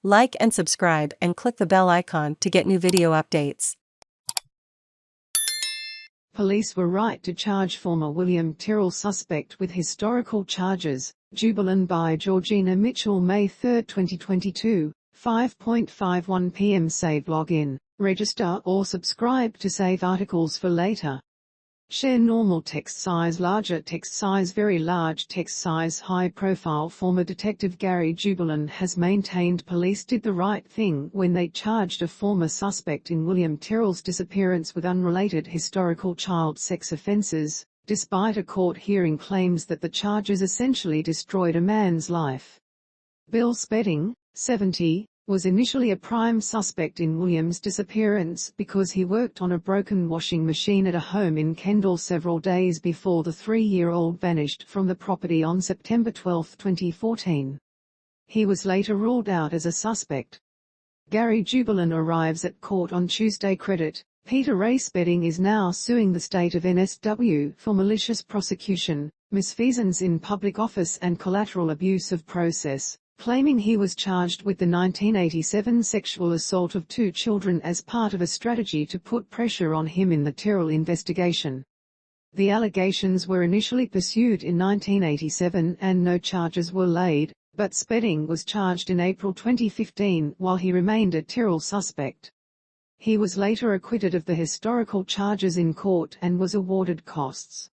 Like and subscribe and click the bell icon to get new video updates. Police were right to charge former William Tyrrell suspect with historical charges. Jubelin by Georgina Mitchell, May 3, 2022, 5:51 p.m. Save login, register or subscribe to save articles for later. Share normal text size, larger text size, very large text size. High profile. Former Detective Gary Jubelin has maintained police did the right thing when they charged a former suspect in William Tyrrell's disappearance with unrelated historical child sex offences, despite a court hearing claims that the charges essentially destroyed a man's life. Bill Spedding, 70, was initially a prime suspect in William's disappearance because he worked on a broken washing machine at a home in Kendall several days before the 3-year-old vanished from the property on September 12, 2014. He was later ruled out as a suspect. Gary Jubelin arrives at court on Tuesday. Credit: Peter Ray. Spedding is now suing the state of NSW for malicious prosecution, misfeasance in public office and collateral abuse of process, claiming he was charged with the 1987 sexual assault of 2 children as part of a strategy to put pressure on him in the Tyrrell investigation. The allegations were initially pursued in 1987 and no charges were laid, but Spedding was charged in April 2015 while he remained a Tyrrell suspect. He was later acquitted of the historical charges in court and was awarded costs.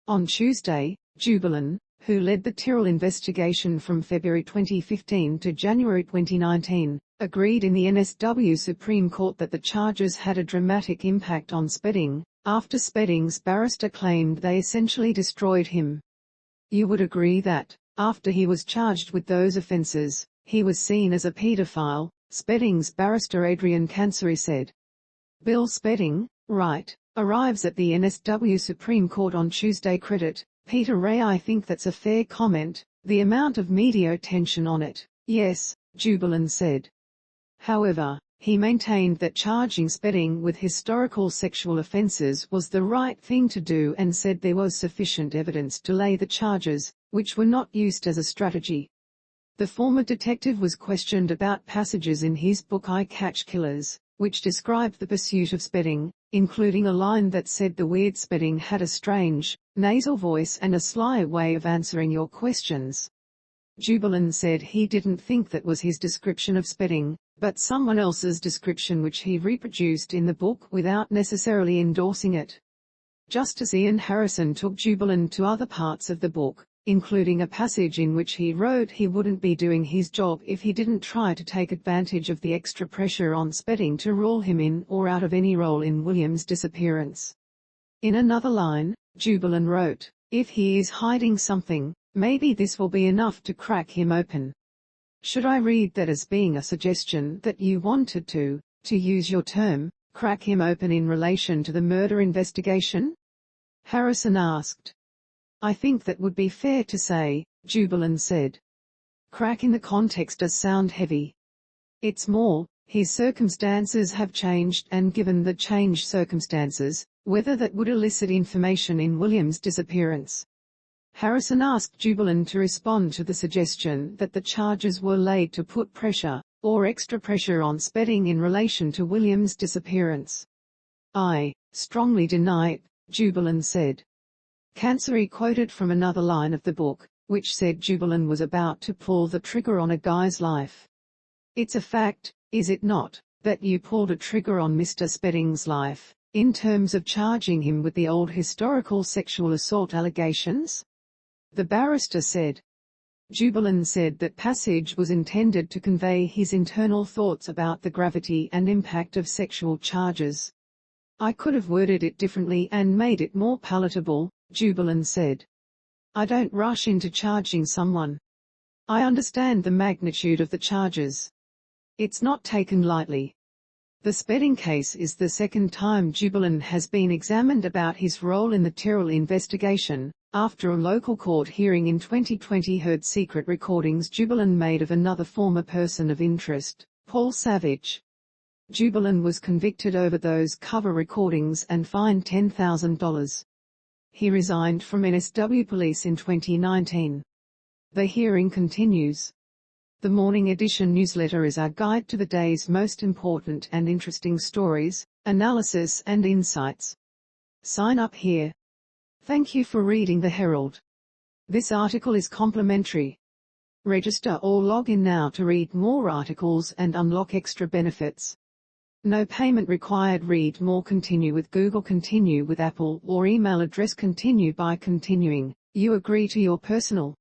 On Tuesday, Jubelin, who led the Tyrrell investigation from February 2015 to January 2019, agreed in the NSW Supreme Court that the charges had a dramatic impact on Spedding, after Spedding's barrister claimed they essentially destroyed him. You would agree that, after he was charged with those offences, he was seen as a paedophile, Spedding's barrister Adrian Cancery said. Bill Spedding, right, arrives at the NSW Supreme Court on Tuesday. Credit: Peter Ray. I think that's a fair comment, the amount of media attention on it. Yes, Jubelin said. However, he maintained that charging Spedding with historical sexual offences was the right thing to do and said there was sufficient evidence to lay the charges, which were not used as a strategy. The former detective was questioned about passages in his book I Catch Killers, which described the pursuit of Spedding, including a line that said the weird Spedding had a strange, nasal voice and a sly way of answering your questions. Jubelin said he didn't think that was his description of Spedding, but someone else's description which he reproduced in the book without necessarily endorsing it. Justice Ian Harrison took Jubelin to other parts of the book, including a passage in which he wrote he wouldn't be doing his job if he didn't try to take advantage of the extra pressure on Spedding to rule him in or out of any role in William's disappearance. In another line, Jubelin wrote, "If he is hiding something, maybe this will be enough to crack him open." Should I read that as being a suggestion that you wanted to use your term, crack him open in relation to the murder investigation? Harrison asked. I think that would be fair to say, Jubelin said. Crack in the context does sound heavy. It's more, his circumstances have changed, and given the changed circumstances, whether that would elicit information in William's disappearance. Harrison asked Jubelin to respond to the suggestion that the charges were laid to put pressure, or extra pressure on Spedding in relation to William's disappearance. I strongly deny it, Jubelin said. Cancery quoted from another line of the book, which said Jubelin was about to pull the trigger on a guy's life. It's a fact, is it not, that you pulled a trigger on Mr. Spedding's life, in terms of charging him with the old historical sexual assault allegations? The barrister said. Jubelin said that passage was intended to convey his internal thoughts about the gravity and impact of sexual charges. I could have worded it differently and made it more palatable, Jubelin said. I don't rush into charging someone. I understand the magnitude of the charges. It's not taken lightly. The Spedding case is the second time Jubelin has been examined about his role in the Tyrrell investigation, after a local court hearing in 2020 heard secret recordings Jubelin made of another former person of interest, Paul Savage. Jubelin was convicted over those cover recordings and fined $10,000. He resigned from NSW Police in 2019. The hearing continues. The Morning Edition newsletter is our guide to the day's most important and interesting stories, analysis and insights. Sign up here. Thank you for reading the Herald. This article is complimentary. Register or log in now to read more articles and unlock extra benefits. No payment required. Read more. Continue with Google, continue with Apple, or email address continue by continuing. You agree to your personal